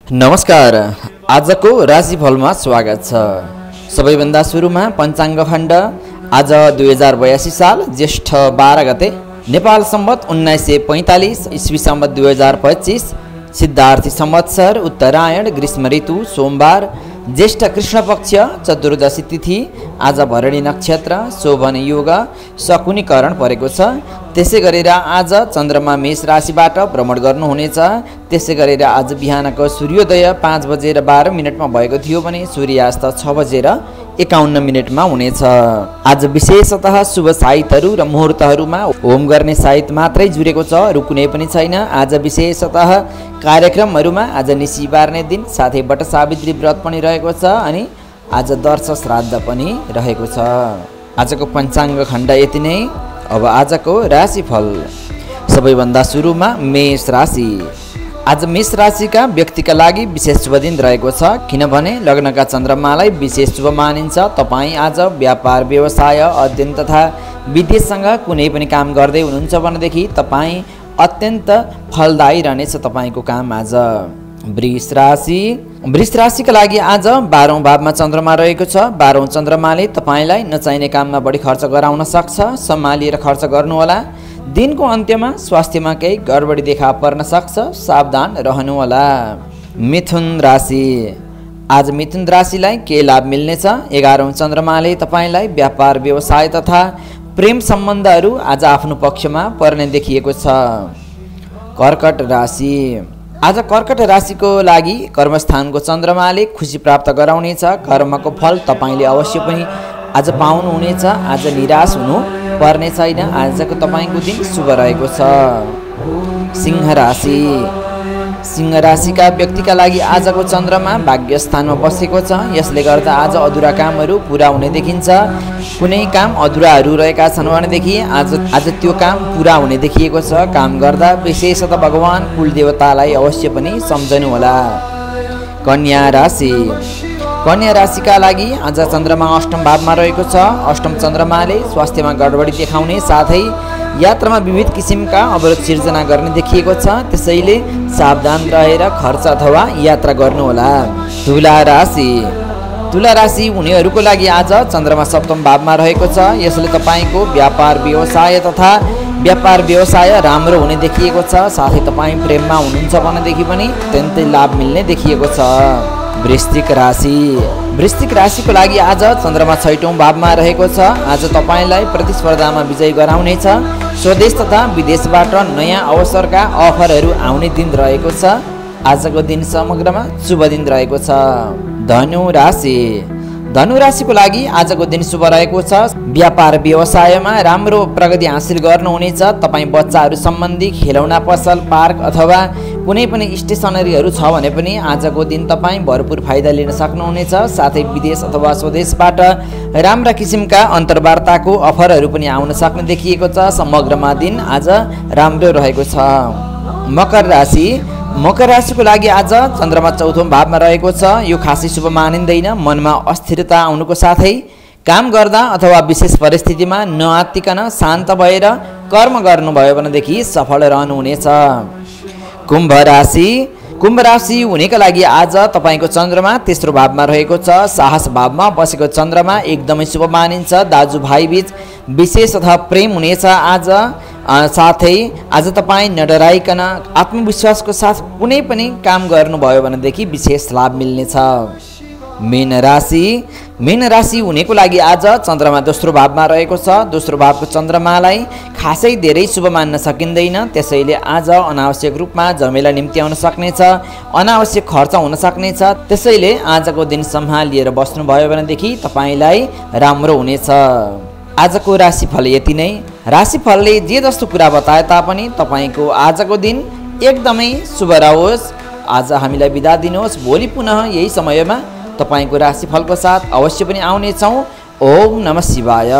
नमस्कार। आजको राशिफलमा स्वागत छ। सबैभन्दा सुरुमा पञ्चाङ्ग खण्ड। आज 2082 साल ज्येष्ठ 12 गते, नेपाल सम्वत 1945, ईस्वी सम्वत 2025, सिद्धार्थी संवत्सर, उत्तरायण, ग्रीष्म ऋतु, सोमबार, ज्येष्ठ कृष्ण पक्ष, चतुर्दशी तिथि। आज भरणी नक्षत्र, शोभन योग, शकुनीकरण परेको छ। त्यसै गरेर आज चन्द्रमा मेष राशिबाट भ्रमण गर्नुहुनेछ। त्यसै गरेर आज बिहानको सूर्योदय 5:12 भएको थियो भने सूर्यास्त 6:51 हुनेछ। आज विशेषतः शुभ साहित्यहरू र मुहुर्तहरूमा होम गर्ने साहित्य मात्रै जुरेको छ, अरू कुनै पनि छैन। आज विशेषतः कार्यक्रमहरूमा आज निसी बार्ने दिन, साथै बट सावित्री व्रत पनि रहेको छ अनि आज दर्श श्राद्ध पनि रहेको छ। आजको पञ्चाङ्ग खण्ड यति नै। अब आजको राशिफल। सबैभन्दा सुरुमा मेष राशि। आज मेष राशिका व्यक्तिका लागि विशेष शुभ दिन रहेको छ, किनभने लग्नका चन्द्रमालाई विशेष शुभ मानिन्छ। तपाईँ आज व्यापार, व्यवसाय, अध्ययन तथा विदेशसँग कुनै पनि काम गर्दै हुनुहुन्छ भनेदेखि तपाईँ अत्यन्त फलदायी रहनेछ तपाईँको काम आज। वृष राशि। वृष राशिका लागि आज 12औं भावमा चन्द्रमा रहेको छ। 12औं चन्द्रमाले तपाईँलाई नचाहिने काममा बढी खर्च गराउन सक्छ, सम्हालिएर खर्च गर्नुहोला। दिनको अन्त्यमा स्वास्थ्यमा केही गडबडी देखा पर्न सक्छ, सावधान रहनुहोला। मिथुन राशि। आज मिथुन राशिलाई के लाभ मिल्नेछ? 11औं चन्द्रमाले तपाईँलाई व्यापार, व्यवसाय तथा प्रेम सम्बन्धहरू आज आफ्नो पक्षमा पर्ने देखिएको छ। कर्कट राशि। आज कर्कट राशिको लागि कर्मस्थानको चन्द्रमाले खुसी प्राप्त गराउनेछ। कर्मको फल तपाईँले अवश्य पनि आज पाउनुहुनेछ। आज निराश हुनु पर्ने छैन। आजको तपाईँको दिन शुभ रहेको छ। सिंह राशि। सिंह राशिका व्यक्तिका लागि आजको चन्द्रमा भाग्य स्थानमा बसेको छ। यसले गर्दा आज अधुरा कामहरू पुरा हुने देखिन्छ। कुनै काम अधुराहरू रहेका छन् भनेदेखि आज त्यो काम पुरा हुने देखिएको छ। काम गर्दा विशेषतः भगवान कुलदेवतालाई अवश्य पनि सम्झनुहोला। कन्या राशि। कन्या राशिका लागि आज चन्द्रमा अष्टम भावमा रहेको छ। अष्टम चन्द्रमाले स्वास्थ्यमा गडबडी देखाउने साथै यात्रामा विविध किसिमका अवरोध सिर्जना गर्ने देखिएको छ। त्यसैले सावधान रहेर खर्च अथवा यात्रा गर्नुहोला। तुला राशि। तुला राशि हुनेहरूको लागि आज चन्द्रमा सप्तम भावमा रहेको छ। यसले तपाईँको व्यापार, व्यवसाय राम्रो हुने देखिएको छ। साथै तपाईँ प्रेममा हुनुहुन्छ भनेदेखि पनि अत्यन्तै लाभ मिल्ने देखिएको छ। वृश्चिक राशि। वृश्चिक राशिको लागि आज चन्द्रमा 6औं भावमा रहेको छ। आज तपाईँलाई प्रतिस्पर्धामा विजय गराउनेछ। स्वदेश तथा विदेशबाट नयाँ अवसरका अफरहरू आउने दिन रहेको छ। आजको दिन समग्रमा शुभ दिन रहेको छ। धनु राशि। धनु राशिको लागि आजको दिन शुभ रहेको छ। व्यापार, व्यवसायमा राम्रो प्रगति हासिल गर्नुहुनेछ। तपाईँ बच्चाहरू सम्बन्धी खेलौना पसल, पार्क अथवा कुनै पनि स्टेसनरीहरू छ भने पनि आजको दिन तपाईँ भरपुर फाइदा लिन सक्नुहुनेछ। साथै विदेश अथवा स्वदेशबाट राम्रा किसिमका अन्तर्वार्ताको अफरहरू पनि आउन सक्ने देखिएको छ। समग्रमा दिन आज राम्रो रहेको छ। मकर राशि। मकर राशिको लागि आज चन्द्रमा 4औं भावमा रहेको छ। यो खासै शुभ मानिँदैन। मनमा अस्थिरता आउनुको साथै काम गर्दा अथवा विशेष परिस्थितिमा नआत्तिकन शान्त भएर कर्म गर्नुभयो भनेदेखि सफल रहनुहुनेछ। कुम्भ राशि। कुम्भ राशि हुनेका लागि आज तपाईँको चन्द्रमा तेस्रो भावमा रहेको छ। साहस भावमा बसेको चन्द्रमा एकदमै शुभ मानिन्छ। दाजुभाइ बीच विशेष अथवा प्रेम हुनेछ आज। साथै आज तपाईँ नडराइकन आत्मविश्वासको साथ कुनै पनि काम गर्नुभयो भनेदेखि विशेष लाभ मिल्नेछ। मीन राशि। मीन राशि हुनेको लागि आज चन्द्रमा दोस्रो भावमा रहेको छ। दोस्रो भावको चन्द्रमालाई खासै धेरै शुभ मान्न सकिँदैन। त्यसैले आज अनावश्यक रूपमा झमेला निम्ति आउन सक्नेछ, अनावश्यक खर्च हुन सक्नेछ। त्यसैले आजको दिन सम्हालिएर बस्नुभयो भनेदेखि तपाईँलाई राम्रो हुनेछ। आजको राशिफल यति नै। राशिफलले जे जस्तो कुरा बताए तापनि तपाईँको आजको दिन एकदमै शुभ रहोस्। आज हामीलाई बिदा दिनुहोस्। भोलि पुनः यही समयमा तपाईँको राशिफलको साथ अवश्य पनि आउनेछौँ। ओम नमः शिवाय।